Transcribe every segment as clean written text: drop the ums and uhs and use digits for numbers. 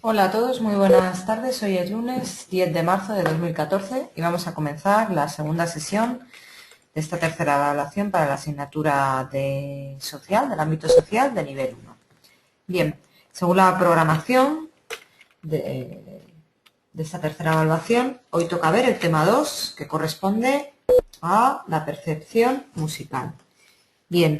Hola a todos, muy buenas tardes. Hoy es lunes 10 de marzo de 2014 y vamos a comenzar la segunda sesión de esta tercera evaluación para la asignatura de social, del ámbito social de nivel 1. Bien, según la programación de esta tercera evaluación, hoy toca ver el tema 2, que corresponde a la percepción musical. Bien,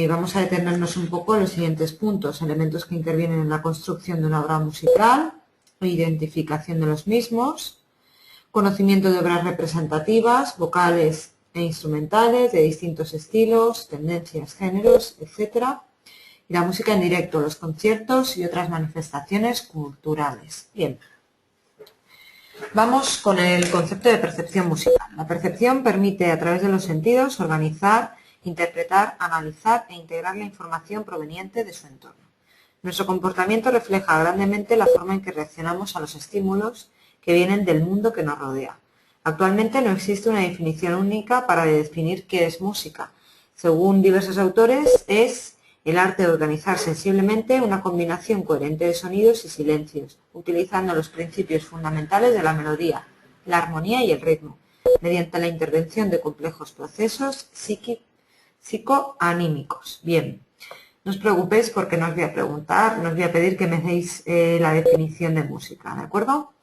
vamos a detenernos un poco en los siguientes puntos: elementos que intervienen en la construcción de una obra musical, identificación de los mismos, conocimiento de obras representativas, vocales e instrumentales de distintos estilos, tendencias, géneros, etc. Y la música en directo, los conciertos y otras manifestaciones culturales. Bien, vamos con el concepto de percepción musical. La percepción permite, a través de los sentidos, organizar, interpretar, analizar e integrar la información proveniente de su entorno. Nuestro comportamiento refleja grandemente la forma en que reaccionamos a los estímulos que vienen del mundo que nos rodea. Actualmente no existe una definición única para definir qué es música. Según diversos autores, es el arte de organizar sensiblemente una combinación coherente de sonidos y silencios, utilizando los principios fundamentales de la melodía, la armonía y el ritmo, mediante la intervención de complejos procesos psicoanímicos. Bien, no os preocupéis porque no os voy a preguntar, no os voy a pedir que me deis la definición de música, ¿de acuerdo?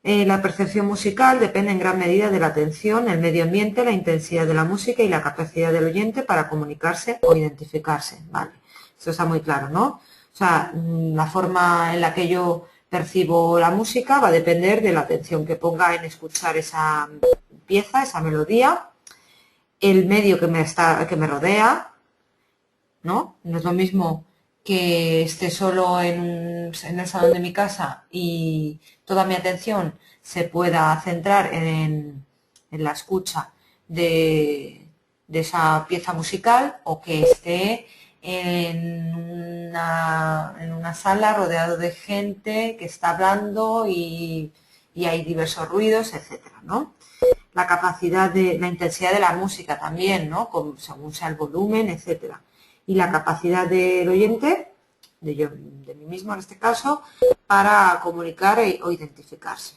La percepción musical depende en gran medida de la atención, el medio ambiente, la intensidad de la música y la capacidad del oyente para comunicarse o identificarse. Vale, esto está muy claro, ¿no? O sea, la forma en la que yo percibo la música va a depender de la atención que ponga en escuchar esa pieza, esa melodía, el medio que me rodea, ¿no? No es lo mismo que esté solo en el salón de mi casa y toda mi atención se pueda centrar en la escucha de esa pieza musical, o que esté en una sala rodeado de gente que está hablando y hay diversos ruidos, etcétera, ¿no? La capacidad la intensidad de la música también, ¿no? Según sea el volumen, etcétera. Y la capacidad del oyente, de mí mismo en este caso, para comunicar o identificarse.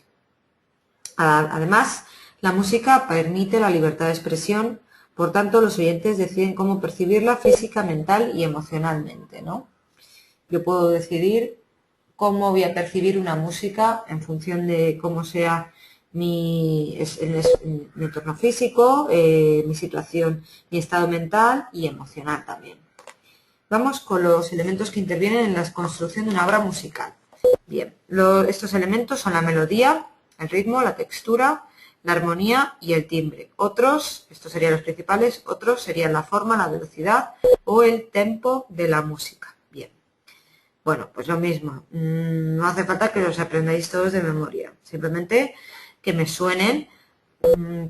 Además, la música permite la libertad de expresión, por tanto, los oyentes deciden cómo percibirla física, mental y emocionalmente, ¿no? Yo puedo decidir cómo voy a percibir una música en función de cómo sea mi entorno físico, mi situación, mi estado mental y emocional también. Vamos con los elementos que intervienen en la construcción de una obra musical. Bien, estos elementos son la melodía, el ritmo, la textura, la armonía y el timbre. Otros, estos serían los principales, otros serían la forma, la velocidad o el tempo de la música. Bien, bueno, pues lo mismo. No hace falta que los aprendáis todos de memoria. Simplemente que me suenen,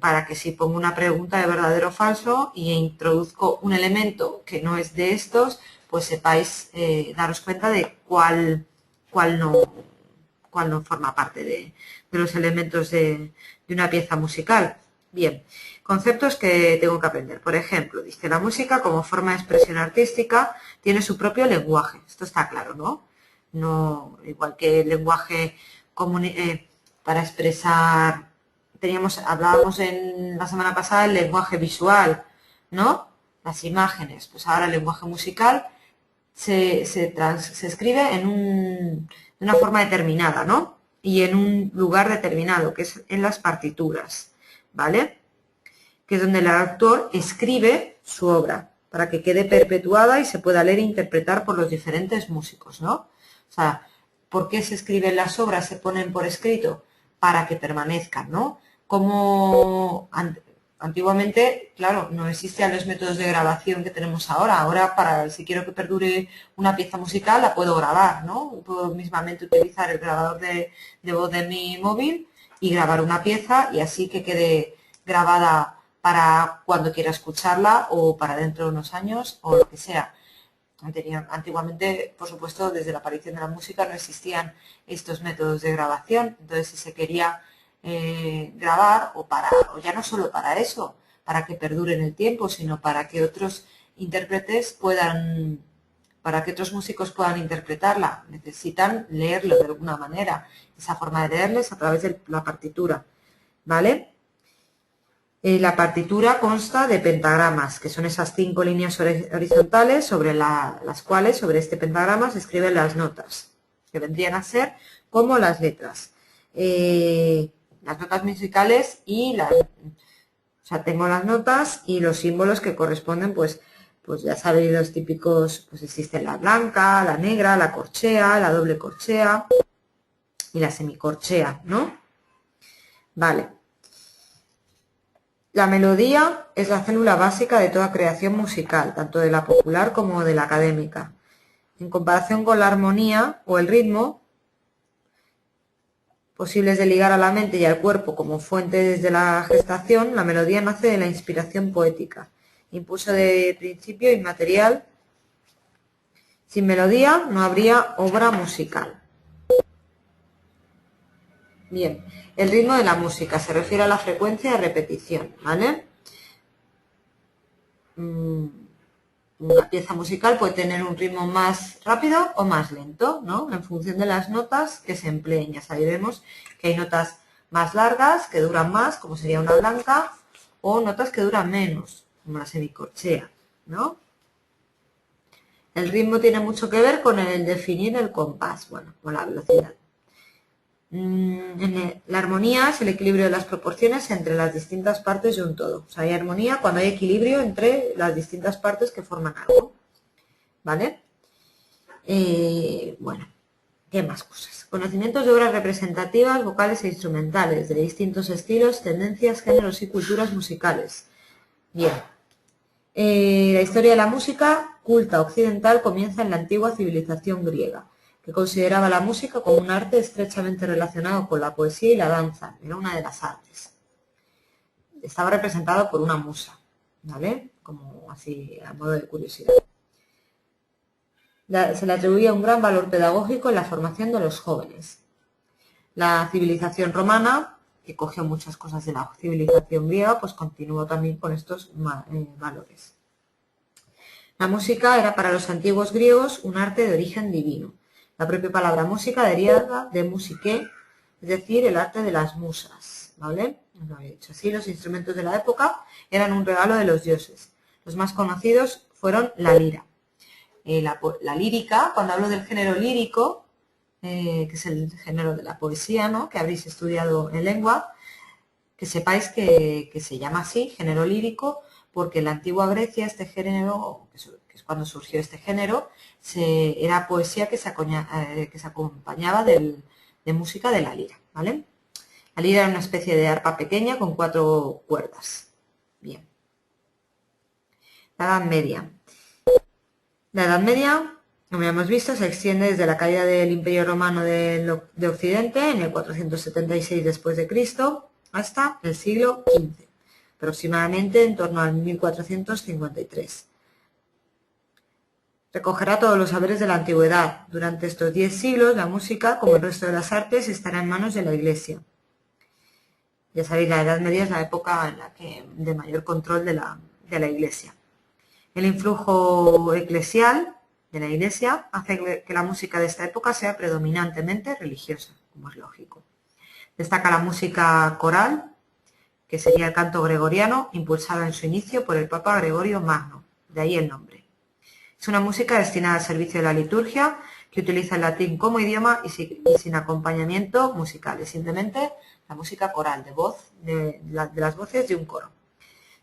para que si pongo una pregunta de verdadero o falso y introduzco un elemento que no es de estos, pues sepáis daros cuenta de cuál no forma parte de los elementos de una pieza musical. Bien, conceptos que tengo que aprender. Por ejemplo, dice: la música como forma de expresión artística tiene su propio lenguaje. Esto está claro, ¿no? No, igual que el lenguaje para expresar, hablábamos en la semana pasada del lenguaje visual, ¿no? Las imágenes. Pues ahora el lenguaje musical se escribe de una forma determinada, ¿no? Y en un lugar determinado, que es en las partituras, ¿vale? Que es donde el autor escribe su obra para que quede perpetuada y se pueda leer e interpretar por los diferentes músicos, ¿no? O sea, ¿por qué se escriben las obras, se ponen por escrito? Para que permanezcan, ¿no? Como antiguamente, claro, no existían los métodos de grabación que tenemos ahora. Ahora, si quiero que perdure una pieza musical, la puedo grabar, ¿no? Puedo mismamente utilizar el grabador de voz de mi móvil y grabar una pieza, y así que quede grabada para cuando quiera escucharla o para dentro de unos años o lo que sea. Antiguamente, por supuesto, desde la aparición de la música no existían estos métodos de grabación. Entonces, si se quería grabar, o ya no solo para eso, para que perdure en el tiempo, sino para que otros intérpretes puedan para que otros músicos puedan interpretarla, necesitan leerlo de alguna manera. Esa forma de leerles a través de la partitura, ¿vale? La partitura consta de pentagramas, que son esas 5 líneas horizontales sobre las cuales, sobre este pentagrama, se escriben las notas, que vendrían a ser como las letras. Las notas musicales y o sea, tengo las notas y los símbolos que corresponden, pues ya sabéis los típicos, pues existen la blanca, la negra, la corchea, la doble corchea y la semicorchea, ¿no? Vale. La melodía es la célula básica de toda creación musical, tanto de la popular como de la académica. En comparación con la armonía o el ritmo, posibles de ligar a la mente y al cuerpo como fuente desde la gestación, la melodía nace de la inspiración poética, impulso de principio inmaterial. Sin melodía no habría obra musical. Bien, el ritmo de la música se refiere a la frecuencia de repetición, ¿vale? Una pieza musical puede tener un ritmo más rápido o más lento, ¿no? En función de las notas que se empleen. Ya sabemos que hay notas más largas, que duran más, como sería una blanca, o notas que duran menos, como la semicorchea, ¿no? El ritmo tiene mucho que ver con el definir el compás, bueno, con la velocidad. La armonía es el equilibrio de las proporciones entre las distintas partes de un todo. O sea, hay armonía cuando hay equilibrio entre las distintas partes que forman algo. ¿Vale? Bueno, ¿qué más cosas? Conocimientos de obras representativas, vocales e instrumentales, de distintos estilos, tendencias, géneros y culturas musicales. Bien. La historia de la música culta occidental comienza en la antigua civilización griega, que consideraba la música como un arte estrechamente relacionado con la poesía y la danza. Era una de las artes. Estaba representado por una musa, ¿vale? Como así, a modo de curiosidad. Se le atribuía un gran valor pedagógico en la formación de los jóvenes. La civilización romana, que cogió muchas cosas de la civilización griega, pues continuó también con estos valores. La música era para los antiguos griegos un arte de origen divino. La propia palabra música deriva de musique, es decir, el arte de las musas, ¿vale? Lo he dicho así, los instrumentos de la época eran un regalo de los dioses. Los más conocidos fueron la lira. La lírica, cuando hablo del género lírico, que es el género de la poesía, ¿no? Que habréis estudiado en lengua, que sepáis que se llama así, género lírico, porque en la antigua Grecia este género, que es cuando surgió este género, era poesía que se acompañaba de música de la lira, ¿vale? La lira era una especie de arpa pequeña con 4 cuerdas. Bien. La Edad Media. La Edad Media, como ya hemos visto, se extiende desde la caída del Imperio Romano de Occidente en el 476 después de Cristo hasta el siglo XV, aproximadamente en torno al 1453. Recogerá todos los saberes de la antigüedad. Durante estos 10 siglos, la música, como el resto de las artes, estará en manos de la Iglesia. Ya sabéis, la Edad Media es la época en la que de mayor control de la Iglesia. El influjo eclesial de la Iglesia hace que la música de esta época sea predominantemente religiosa, como es lógico. Destaca la música coral, que sería el canto gregoriano, impulsada en su inicio por el Papa Gregorio Magno, de ahí el nombre. Es una música destinada al servicio de la liturgia, que utiliza el latín como idioma y sin acompañamiento musical, es simplemente la música coral, de las voces de un coro.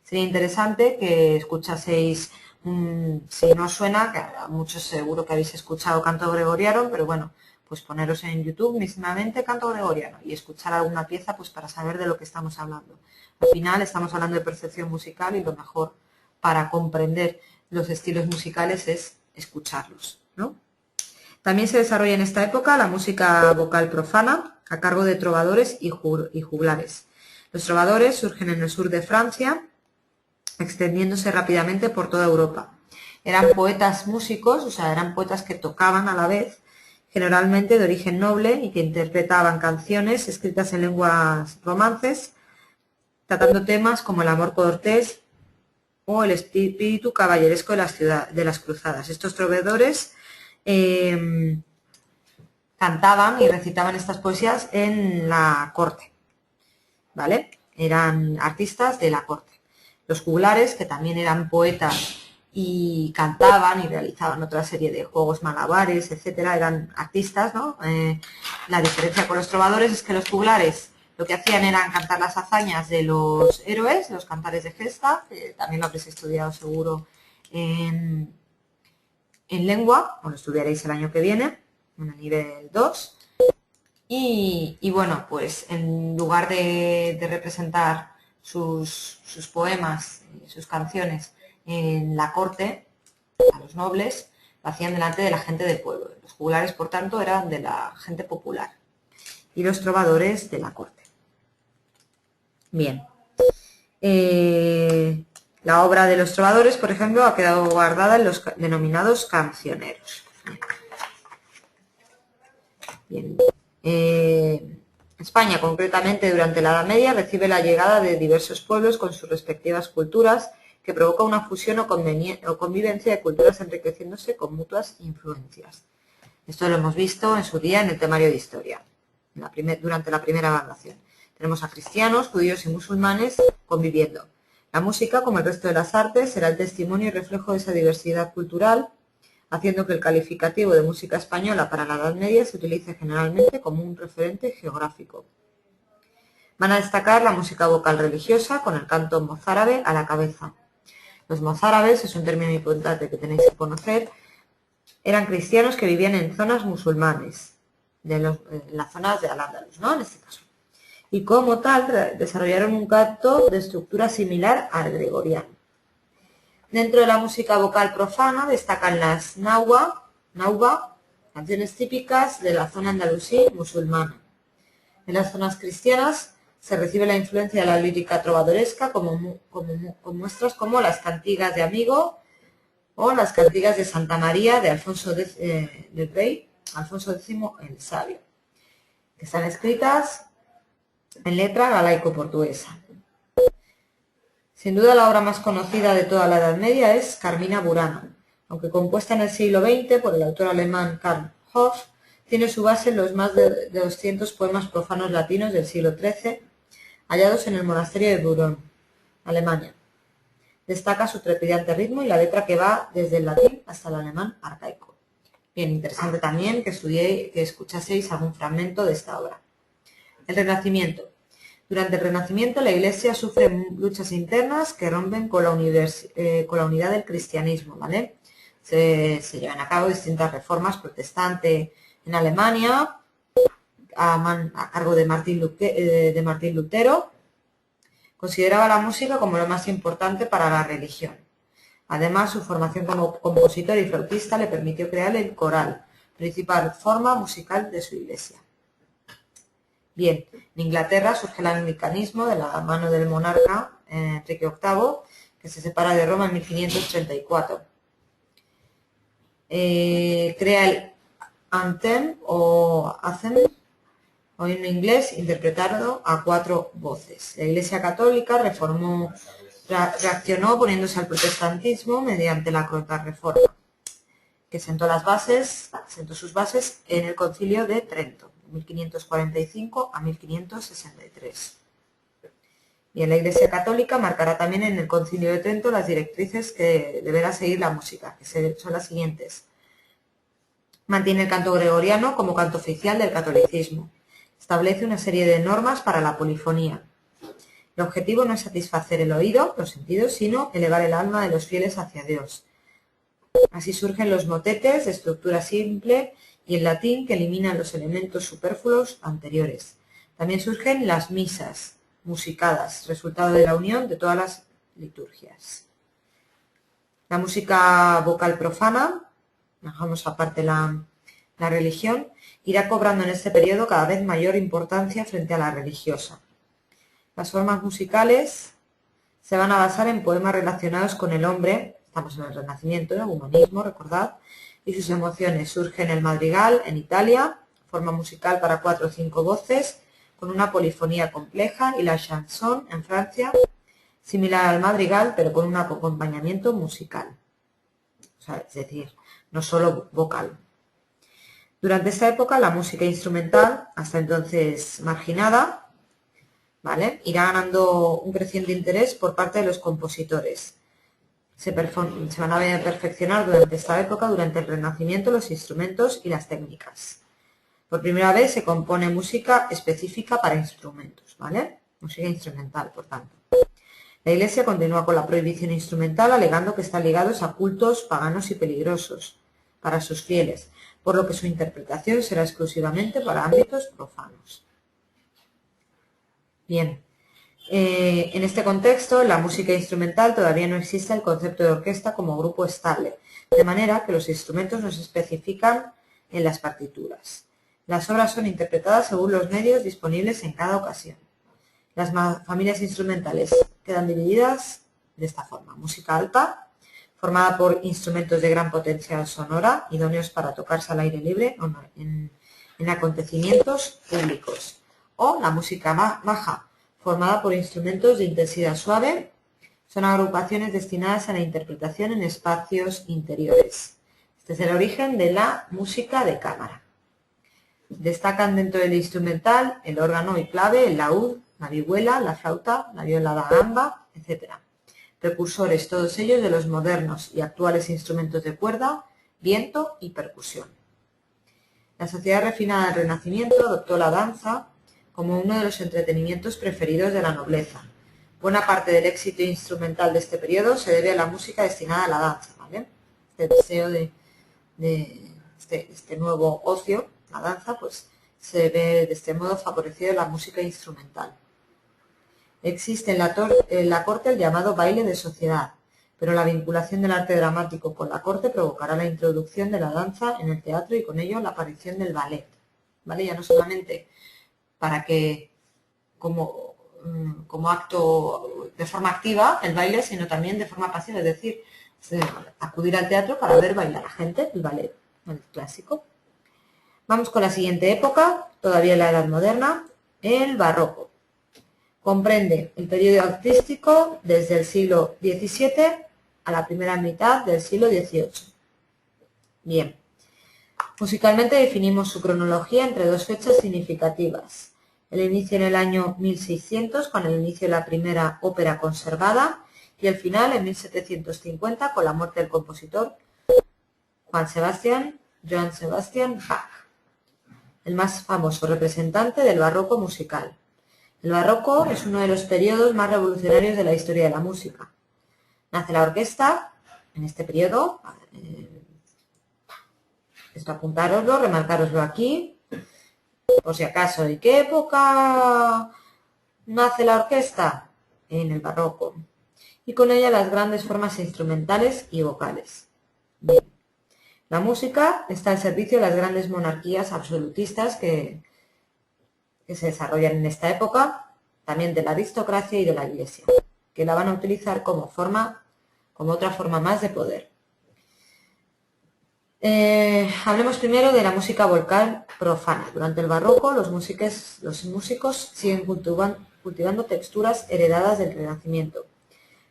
Sería interesante que escuchaseis, si no os suena, que a muchos seguro que habéis escuchado canto gregoriano, pero bueno, pues poneros en YouTube mismamente canto gregoriano y escuchar alguna pieza pues para saber de lo que estamos hablando. Al final estamos hablando de percepción musical y lo mejor para comprender los estilos musicales es escucharlos, ¿no? También se desarrolla en esta época la música vocal profana a cargo de trovadores y juglares. Los trovadores surgen en el sur de Francia, extendiéndose rápidamente por toda Europa. Eran poetas músicos, o sea, eran poetas que tocaban a la vez, generalmente de origen noble y que interpretaban canciones escritas en lenguas romances, tratando temas como el amor cortés o el espíritu caballeresco de las cruzadas. Estos trovadores cantaban y recitaban estas poesías en la corte, ¿vale? Eran artistas de la corte. Los juglares, que también eran poetas y cantaban y realizaban otra serie de juegos malabares, etcétera, eran artistas, ¿no? La diferencia con los trovadores es que los juglares lo que hacían eran cantar las hazañas de los héroes, los cantares de gesta, que también lo habréis estudiado seguro en lengua, o lo estudiaréis el año que viene, en el nivel 2. Y bueno, pues en lugar de representar sus poemas, sus canciones en la corte, a los nobles, lo hacían delante de la gente del pueblo. Los juglares, por tanto, eran de la gente popular y los trovadores de la corte. Bien. La obra de los trovadores, por ejemplo, ha quedado guardada en los denominados cancioneros. Bien. España, concretamente durante la Edad Media, recibe la llegada de diversos pueblos con sus respectivas culturas, que provoca una fusión o convivencia de culturas enriqueciéndose con mutuas influencias. Esto lo hemos visto en su día en el temario de historia, durante la primera evaluación. Tenemos a cristianos, judíos y musulmanes conviviendo. La música, como el resto de las artes, será el testimonio y reflejo de esa diversidad cultural, haciendo que el calificativo de música española para la Edad Media se utilice generalmente como un referente geográfico. Van a destacar la música vocal religiosa, con el canto mozárabe a la cabeza. Los mozárabes, es un término importante que tenéis que conocer, eran cristianos que vivían en zonas musulmanes, en las zonas de Al-Ándalus, ¿no? En este caso. Y como tal, desarrollaron un canto de estructura similar al gregoriano. Dentro de la música vocal profana destacan las nauba, canciones típicas de la zona andalusí musulmana. En las zonas cristianas se recibe la influencia de la lírica trovadoresca con muestras como las cantigas de Amigo o las cantigas de Santa María de Alfonso del Rey, Alfonso X el Sabio, que están escritas en letra galaico-portuguesa. Sin duda la obra más conocida de toda la Edad Media es Carmina Burana, aunque compuesta en el siglo XX por el autor alemán Karl Hoff, tiene su base en los más de 200 poemas profanos latinos del siglo XIII hallados en el monasterio de Beuron, Alemania. Destaca su trepidante ritmo y la letra que va desde el latín hasta el alemán arcaico. Bien, interesante también que escuchaseis algún fragmento de esta obra. El Renacimiento. Durante el Renacimiento la Iglesia sufre luchas internas que rompen con la unidad del cristianismo, ¿vale? Se llevan a cabo distintas reformas protestantes en Alemania a cargo de Martín Lutero. Consideraba la música como lo más importante para la religión. Además, su formación como compositor y flautista le permitió crear el coral, principal forma musical de su Iglesia. Bien, en Inglaterra surge el anglicanismo de la mano del monarca Enrique VIII, que se separa de Roma en 1534. Crea el anthem o en inglés, interpretado a 4 voces. La Iglesia Católica reaccionó poniéndose al protestantismo mediante la Contrarreforma, que sentó sus bases en el Concilio de Trento, de 1545 a 1563. Bien, la Iglesia Católica marcará también en el Concilio de Trento las directrices que deberá seguir la música, que son las siguientes. Mantiene el canto gregoriano como canto oficial del catolicismo. Establece una serie de normas para la polifonía. El objetivo no es satisfacer el oído, los sentidos, sino elevar el alma de los fieles hacia Dios. Así surgen los motetes de estructura simple y en latín que eliminan los elementos superfluos anteriores. También surgen las misas musicadas, resultado de la unión de todas las liturgias. La música vocal profana, dejamos aparte la religión, irá cobrando en este periodo cada vez mayor importancia frente a la religiosa. Las formas musicales se van a basar en poemas relacionados con el hombre, estamos en el Renacimiento, el humanismo, recordad, y sus emociones. Surge en el madrigal, en Italia, forma musical para 4 o 5 voces, con una polifonía compleja, y la chanson en Francia, similar al madrigal, pero con un acompañamiento musical. O sea, es decir, no solo vocal, Durante esta época la música instrumental, hasta entonces marginada, ¿vale?, irá ganando un creciente interés por parte de los compositores. Se van a perfeccionar durante esta época, durante el Renacimiento, los instrumentos y las técnicas. Por primera vez se compone música específica para instrumentos, ¿vale? Música instrumental, por tanto. La Iglesia continúa con la prohibición instrumental, alegando que están ligados a cultos paganos y peligrosos para sus fieles, por lo que su interpretación será exclusivamente para ámbitos profanos. Bien, en este contexto, en la música instrumental todavía no existe el concepto de orquesta como grupo estable, de manera que los instrumentos no se especifican en las partituras. Las obras son interpretadas según los medios disponibles en cada ocasión. Las familias instrumentales quedan divididas de esta forma: música alta, formada por instrumentos de gran potencia sonora, idóneos para tocarse al aire libre o en acontecimientos públicos; o la música baja, formada por instrumentos de intensidad suave, son agrupaciones destinadas a la interpretación en espacios interiores. Este es el origen de la música de cámara. Destacan dentro del instrumental el órgano y clave, el laúd, la vihuela, la flauta, la viola da gamba, etc. Precursores todos ellos de los modernos y actuales instrumentos de cuerda, viento y percusión. La sociedad refinada del Renacimiento adoptó la danza como uno de los entretenimientos preferidos de la nobleza. Buena parte del éxito instrumental de este periodo se debe a la música destinada a la danza, ¿vale? Este deseo de este nuevo ocio, la danza, pues se ve de este modo favorecido la música instrumental. Existe en la corte el llamado baile de sociedad, pero la vinculación del arte dramático con la corte provocará la introducción de la danza en el teatro y con ello la aparición del ballet, ¿vale? Ya no solamente para que como acto de forma activa el baile, sino también de forma pasiva, es decir, acudir al teatro para ver bailar a la gente el ballet, el clásico. Vamos con la siguiente época, todavía en la Edad Moderna, el Barroco. Comprende el periodo artístico desde el siglo XVII a la primera mitad del siglo XVIII. Bien, musicalmente definimos su cronología entre dos fechas significativas: el inicio en el año 1600 con el inicio de la primera ópera conservada y el final en 1750 con la muerte del compositor Johann Sebastian Bach, el más famoso representante del barroco musical. El barroco es uno de los periodos más revolucionarios de la historia de la música. Nace la orquesta en este periodo. Esto apuntároslo, remarcároslo aquí, por si acaso. ¿En qué época nace la orquesta? En el barroco. Y con ella las grandes formas instrumentales y vocales. Bien. La música está al servicio de las grandes monarquías absolutistas que se desarrollan en esta época, también de la aristocracia y de la Iglesia, que la van a utilizar como otra forma más de poder. Hablemos primero de la música vocal profana. Durante el barroco, los músicos siguen cultivando texturas heredadas del Renacimiento,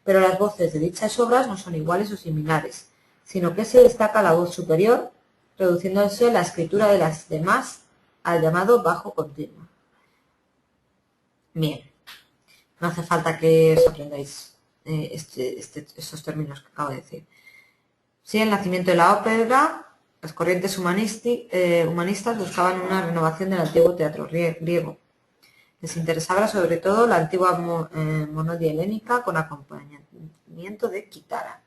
pero las voces de dichas obras no son iguales o similares, sino que se destaca la voz superior, reduciéndose la escritura de las demás al llamado bajo continuo. Bien, no hace falta que os aprendáis estos términos que acabo de decir. Sí, el nacimiento de la ópera, las corrientes humanistas buscaban una renovación del antiguo teatro griego. Les interesaba sobre todo la antigua monodia helénica con acompañamiento de quitara.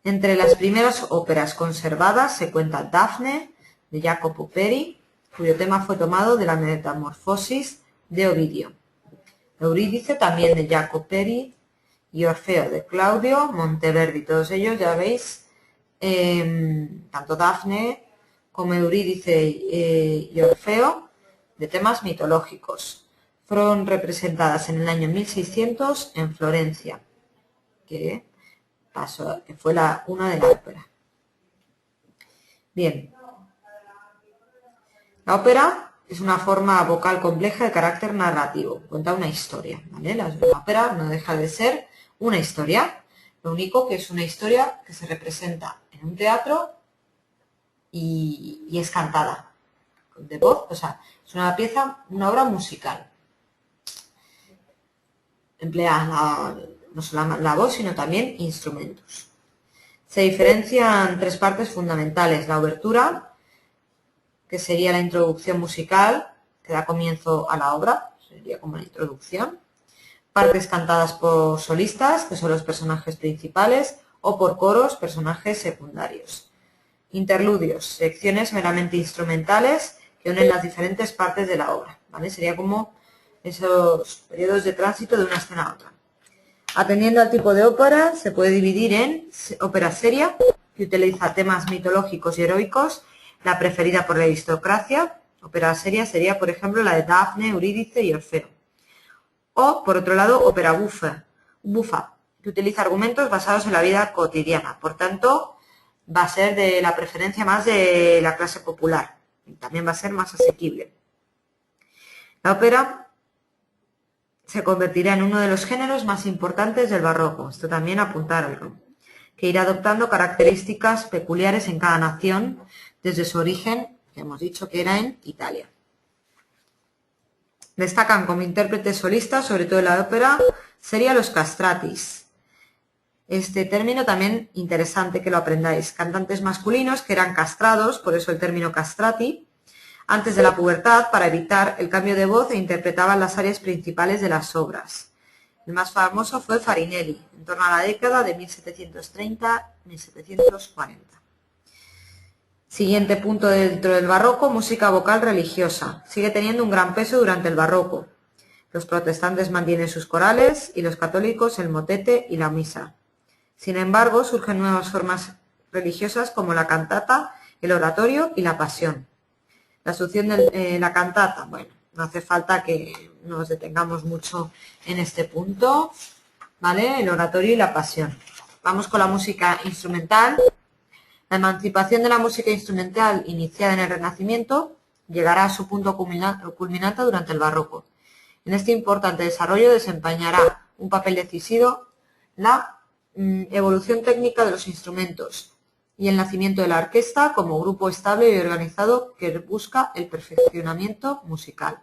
Entre las primeras óperas conservadas se cuenta Dafne, de Jacopo Peri, cuyo tema fue tomado de la Metamorfosis de Ovidio. Eurídice, también de Jacopo Peri, y Orfeo, de Claudio Monteverdi. Todos ellos, ya veis, tanto Dafne como Eurídice y Orfeo, de temas mitológicos. Fueron representadas en el año 1600 en Florencia, que fue una de la ópera. Bien. La ópera es una forma vocal compleja de carácter narrativo, cuenta una historia, ¿vale? La ópera no deja de ser una historia, lo único que es una historia que se representa en un teatro y es cantada de voz, o sea, es una pieza, una obra musical. Emplea no solo la voz, sino también instrumentos. Se diferencian tres partes fundamentales: la obertura, que sería la introducción musical, que da comienzo a la obra, sería como la introducción. Partes cantadas por solistas, que son los personajes principales, o por coros, personajes secundarios. Interludios, secciones meramente instrumentales que unen las diferentes partes de la obra, ¿vale? Sería como esos periodos de tránsito de una escena a otra. Atendiendo al tipo de ópera, se puede dividir en ópera seria, que utiliza temas mitológicos y heroicos, la preferida por la aristocracia. Ópera seria sería, por ejemplo, la de Dafne, Eurídice y Orfeo. O, por otro lado, ópera bufa, que utiliza argumentos basados en la vida cotidiana. Por tanto, va a ser de la preferencia más de la clase popular. Y también va a ser más asequible. La ópera se convertirá en uno de los géneros más importantes del barroco. Esto también apuntarlo, que irá adoptando características peculiares en cada nación desde su origen, que hemos dicho que era en Italia. Destacan como intérpretes solistas, sobre todo en la ópera seria, los castratis. Este término también interesante que lo aprendáis. Cantantes masculinos que eran castrados, por eso el término castrati, antes de la pubertad para evitar el cambio de voz, e interpretaban las áreas principales de las obras. El más famoso fue Farinelli, en torno a la década de 1730-1740. Siguiente punto dentro del barroco: música vocal religiosa. Sigue teniendo un gran peso durante el barroco. Los protestantes mantienen sus corales y los católicos el motete y la misa. Sin embargo, surgen nuevas formas religiosas como la cantata, el oratorio y la pasión. La asunción de la cantata, bueno, no hace falta que nos detengamos mucho en este punto, ¿vale? El oratorio y la pasión. Vamos con la música instrumental. La emancipación de la música instrumental, iniciada en el Renacimiento, llegará a su punto culminante durante el barroco. En este importante desarrollo desempeñará un papel decisivo la evolución técnica de los instrumentos y el nacimiento de la orquesta como grupo estable y organizado que busca el perfeccionamiento musical.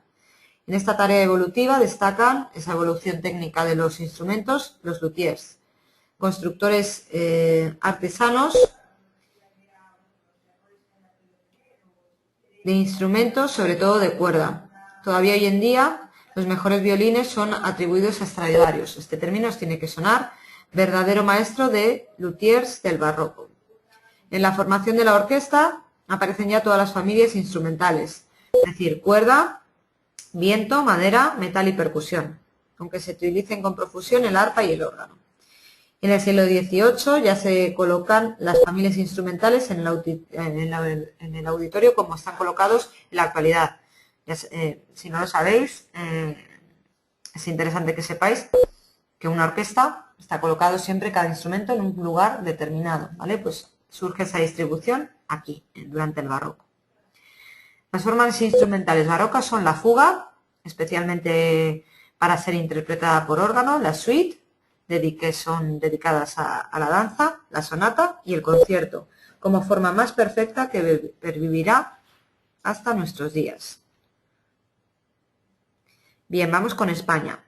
En esta tarea evolutiva destacan esa evolución técnica de los instrumentos, los luthiers, constructores artesanos de instrumentos, sobre todo de cuerda. Todavía hoy en día los mejores violines son atribuidos a Stradivarius. Este término os tiene que sonar: verdadero maestro de luthiers del barroco. En la formación de la orquesta aparecen ya todas las familias instrumentales, es decir, cuerda, viento, madera, metal y percusión, aunque se utilicen con profusión el arpa y el órgano. En el siglo XVIII ya se colocan las familias instrumentales en el auditorio como están colocados en la actualidad. Si no lo sabéis, es interesante que sepáis que una orquesta está colocado siempre cada instrumento en un lugar determinado, ¿vale? Pues surge esa distribución aquí, durante el barroco. Las formas instrumentales barrocas son la fuga, especialmente para ser interpretada por órgano, la suite, que son dedicadas a la danza, la sonata y el concierto, como forma más perfecta que pervivirá hasta nuestros días. Bien, vamos con España.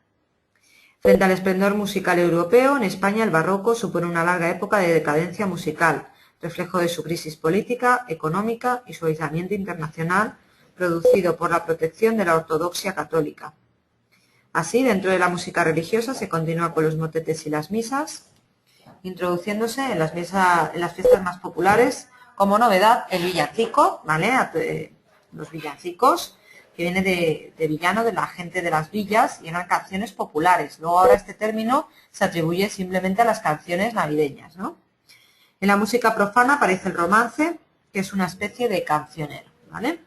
Frente al esplendor musical europeo, en España el barroco supone una larga época de decadencia musical, reflejo de su crisis política, económica y su aislamiento internacional, producido por la protección de la ortodoxia católica. Así, dentro de la música religiosa se continúa con los motetes y las misas, introduciéndose en las fiestas más populares como novedad el villancico, ¿vale? Los villancicos, que viene de villano, de la gente de las villas, y eran canciones populares. Luego ahora este término se atribuye simplemente a las canciones navideñas, ¿no? En la música profana aparece el romance, que es una especie de cancionero, ¿vale?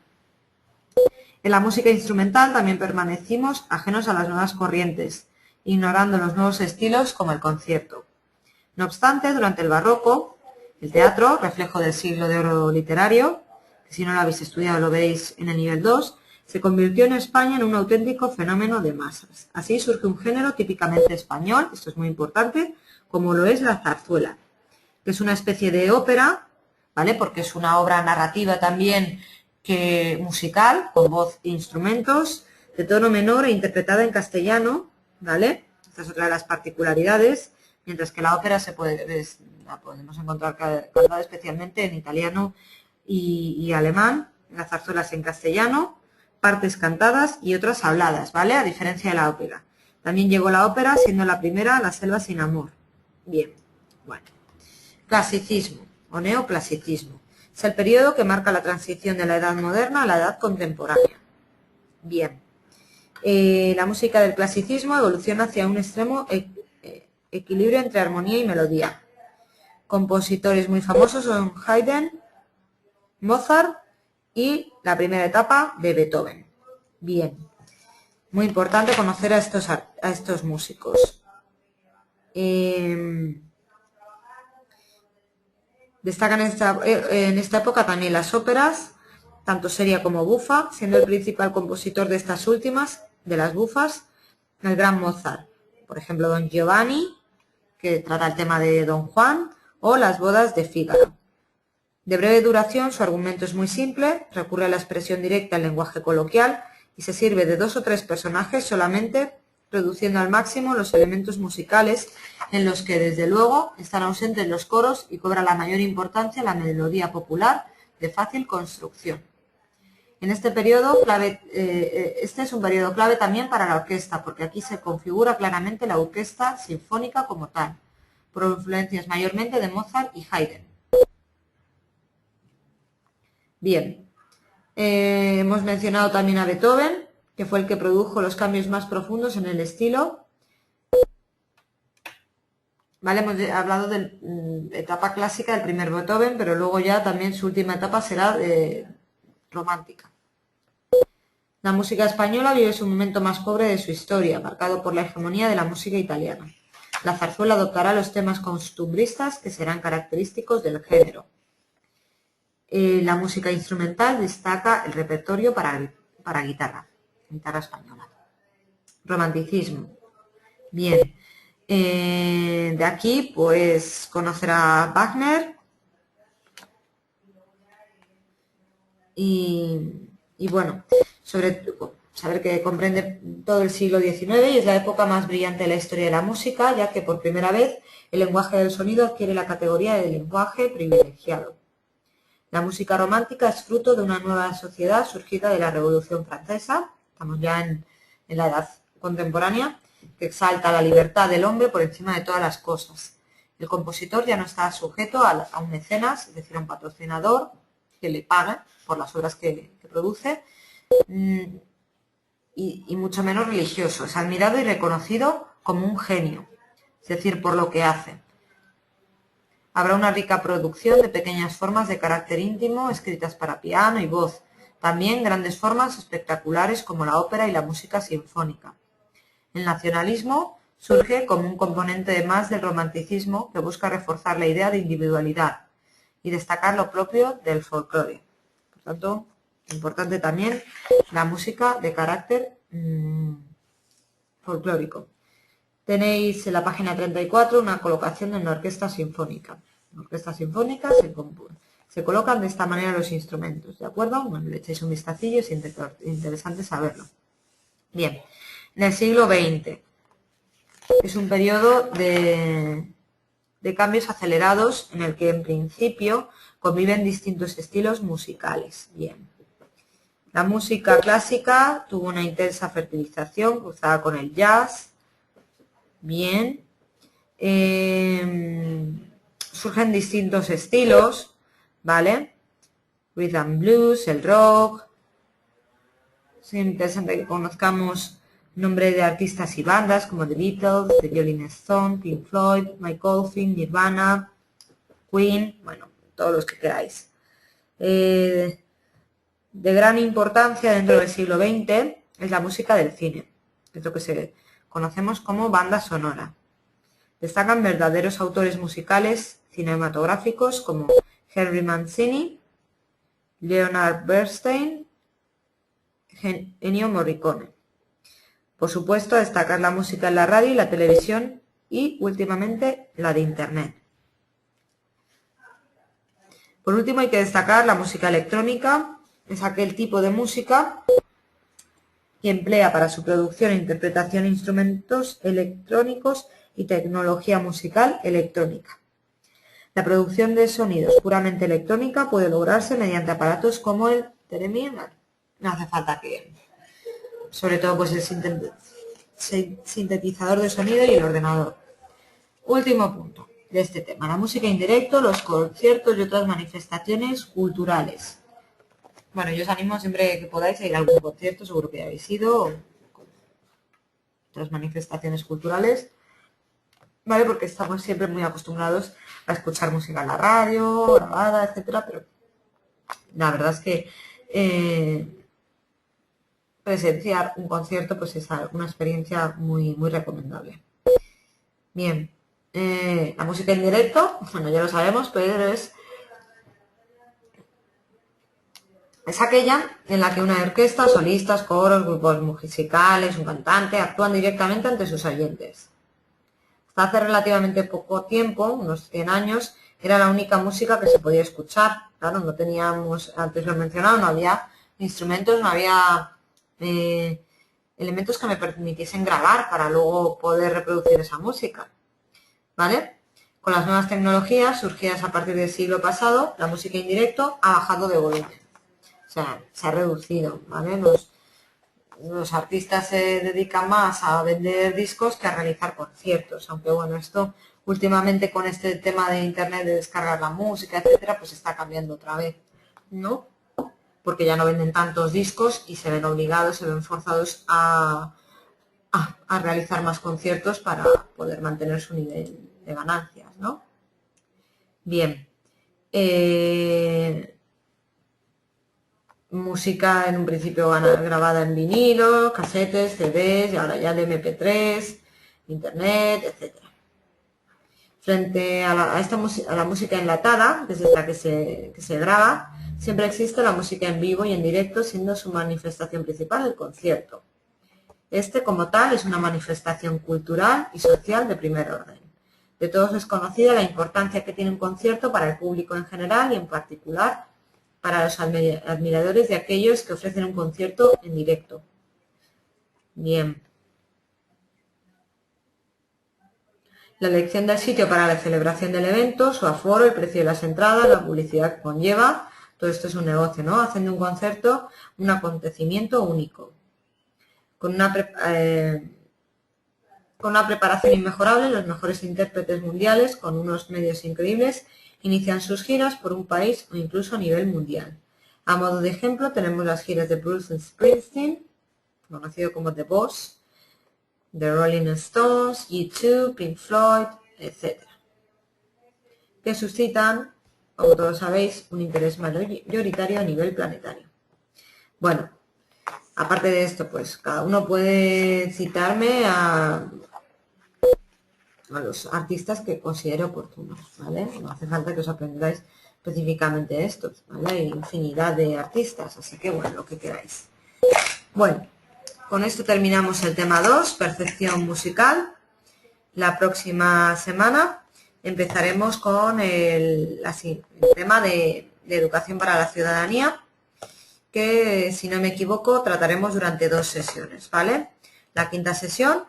En la música instrumental también permanecimos ajenos a las nuevas corrientes, ignorando los nuevos estilos como el concierto. No obstante, durante el barroco, el teatro, reflejo del siglo de oro literario, que si no lo habéis estudiado lo veis en el nivel 2, se convirtió en España en un auténtico fenómeno de masas. Así surge un género típicamente español, esto es muy importante, como lo es la zarzuela, que es una especie de ópera ¿vale? Porque es una obra narrativa también musical, con voz e instrumentos, de tono menor e interpretada en castellano, ¿vale? Esta es otra de las particularidades, mientras que la ópera la podemos encontrar cantada especialmente en italiano y alemán, las zarzuelas en castellano, partes cantadas y otras habladas, ¿vale? A diferencia de la ópera. También llegó la ópera, siendo la primera La selva sin amor. Bien, bueno. Clasicismo o neoclasicismo. Es el periodo que marca la transición de la edad moderna a la edad contemporánea. Bien. La música del clasicismo evoluciona hacia un extremo equilibrio entre armonía y melodía. Compositores muy famosos son Haydn, Mozart y la primera etapa de Beethoven. Bien. Muy importante conocer a estos músicos. Destacan en esta época también las óperas, tanto seria como bufa, siendo el principal compositor de estas últimas, de las bufas, el gran Mozart. Por ejemplo, Don Giovanni, que trata el tema de Don Juan, o Las bodas de Fígaro. De breve duración, su argumento es muy simple, recurre a la expresión directa en lenguaje coloquial y se sirve de 2 o 3 personajes solamente, reduciendo al máximo los elementos musicales, en los que desde luego están ausentes los coros y cobra la mayor importancia la melodía popular de fácil construcción. En este periodo clave, este es un periodo clave también para la orquesta, porque aquí se configura claramente la orquesta sinfónica como tal, por influencias mayormente de Mozart y Haydn. Bien, hemos mencionado también a Beethoven, que fue el que produjo los cambios más profundos en el estilo. Vale, hemos hablado de etapa clásica del primer Beethoven, pero luego ya también su última etapa será romántica. La música española vive su momento más pobre de su historia, marcado por la hegemonía de la música italiana. La zarzuela adoptará los temas costumbristas que serán característicos del género. La música instrumental destaca el repertorio para guitarra española. Romanticismo. Bien, de aquí pues conocer a Wagner y bueno, saber que comprende todo el siglo XIX y es la época más brillante de la historia de la música, ya que por primera vez el lenguaje del sonido adquiere la categoría de lenguaje privilegiado. La música romántica es fruto de una nueva sociedad surgida de la Revolución Francesa, estamos ya en la edad contemporánea, que exalta la libertad del hombre por encima de todas las cosas. El compositor ya no está sujeto a un mecenas, es decir, a un patrocinador que le paga por las obras que produce, y mucho menos religioso. Es admirado y reconocido como un genio, es decir, por lo que hace. Habrá una rica producción de pequeñas formas de carácter íntimo escritas para piano y voz, también grandes formas espectaculares como la ópera y la música sinfónica. El nacionalismo surge como un componente más del romanticismo que busca reforzar la idea de individualidad y destacar lo propio del folclore. Por tanto, importante también la música de carácter folclórico. Tenéis en la página 34 una colocación de una orquesta sinfónica. En la orquesta sinfónica se colocan de esta manera los instrumentos, ¿de acuerdo? Bueno, le echáis un vistacillo, es interesante saberlo. Bien, en el siglo XX es un periodo de cambios acelerados en el que en principio conviven distintos estilos musicales. Bien. La música clásica tuvo una intensa fertilización cruzada con el jazz. Bien. Surgen distintos estilos, ¿vale? Rhythm and blues, el rock. Es interesante que conozcamos nombres de artistas y bandas como The Beatles, The Rolling Stones, Pink Floyd, Mike Oldfield, Nirvana, Queen, bueno, todos los que queráis. De gran importancia dentro del siglo XX es la música del cine, es lo que conocemos como banda sonora. Destacan verdaderos autores musicales cinematográficos como Henry Mancini, Leonard Bernstein, Ennio Morricone. Por supuesto, destacar la música en la radio y la televisión y, últimamente, la de Internet. Por último, hay que destacar la música electrónica. Es aquel tipo de música que emplea para su producción e interpretación instrumentos electrónicos y tecnología musical electrónica. La producción de sonidos puramente electrónica puede lograrse mediante aparatos como el theremin. No hace falta que, sobre todo pues el sintetizador de sonido y el ordenador. Último punto de este tema, la música en directo, los conciertos y otras manifestaciones culturales. Bueno, yo os animo siempre que podáis a ir a algún concierto, seguro que ya habéis ido, otras manifestaciones culturales, ¿vale? Porque estamos siempre muy acostumbrados a escuchar música en la radio, grabada, etcétera, pero la verdad es que presenciar un concierto pues es una experiencia muy, muy recomendable. Bien, la música en directo, bueno, ya lo sabemos, pero es aquella en la que una orquesta, solistas, coros, grupos musicales, un cantante actúan directamente ante sus oyentes. Hasta hace relativamente poco tiempo, unos 100 años, era la única música que se podía escuchar. Claro, no teníamos, antes lo he mencionado, no había instrumentos, no había elementos que me permitiesen grabar para luego poder reproducir esa música. ¿Vale? Con las nuevas tecnologías surgidas a partir del siglo pasado, la música en directo ha bajado de volumen. O sea, se ha reducido, ¿vale? Los artistas se dedican más a vender discos que a realizar conciertos, aunque bueno, esto últimamente con este tema de internet de descargar la música, etcétera, pues está cambiando otra vez, ¿no? Porque ya no venden tantos discos y se ven obligados, se ven forzados a realizar más conciertos para poder mantener su nivel de ganancias, ¿no? Bien. Música en un principio grabada en vinilo, casetes, CDs y ahora ya de MP3, internet, etc. Frente a la música enlatada, que es esta que se graba, siempre existe la música en vivo y en directo, siendo su manifestación principal el concierto. Este, como tal, es una manifestación cultural y social de primer orden. De todos es conocida la importancia que tiene un concierto para el público en general y en particular para los admiradores de aquellos que ofrecen un concierto en directo. Bien. La elección del sitio para la celebración del evento, su aforo, el precio de las entradas, la publicidad que conlleva, todo esto es un negocio, ¿no? Hacen de un concierto un acontecimiento único. Con una preparación inmejorable, los mejores intérpretes mundiales, con unos medios increíbles, inician sus giras por un país o incluso a nivel mundial. A modo de ejemplo, tenemos las giras de Bruce Springsteen, conocido como The Boss, The Rolling Stones, U2, Pink Floyd, etc., que suscitan, como todos sabéis, un interés mayoritario a nivel planetario. Bueno, aparte de esto, pues cada uno puede citarme a los artistas que considere oportunos, ¿vale? No hace falta que os aprendáis específicamente estos, ¿vale? Hay infinidad de artistas, así que bueno, lo que queráis. Bueno, con esto terminamos el tema 2, percepción musical. La próxima semana empezaremos con el tema de educación para la ciudadanía, que si no me equivoco trataremos durante 2 sesiones, ¿vale? La quinta sesión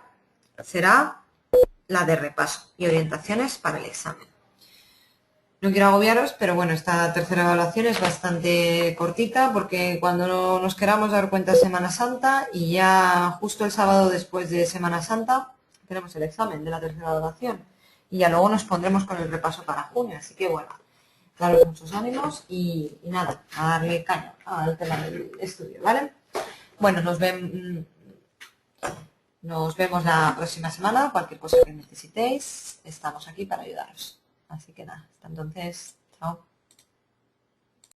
será la de repaso y orientaciones para el examen. No quiero agobiaros, pero bueno, esta tercera evaluación es bastante cortita porque cuando nos queramos dar cuenta es Semana Santa y ya justo el sábado después de Semana Santa tenemos el examen de la tercera evaluación y ya luego nos pondremos con el repaso para junio, así que bueno, daros muchos ánimos y nada, a darle caña al tema del estudio, ¿vale? Bueno, nos vemos la próxima semana. Cualquier cosa que necesitéis, estamos aquí para ayudaros. Así que nada, hasta entonces, chao.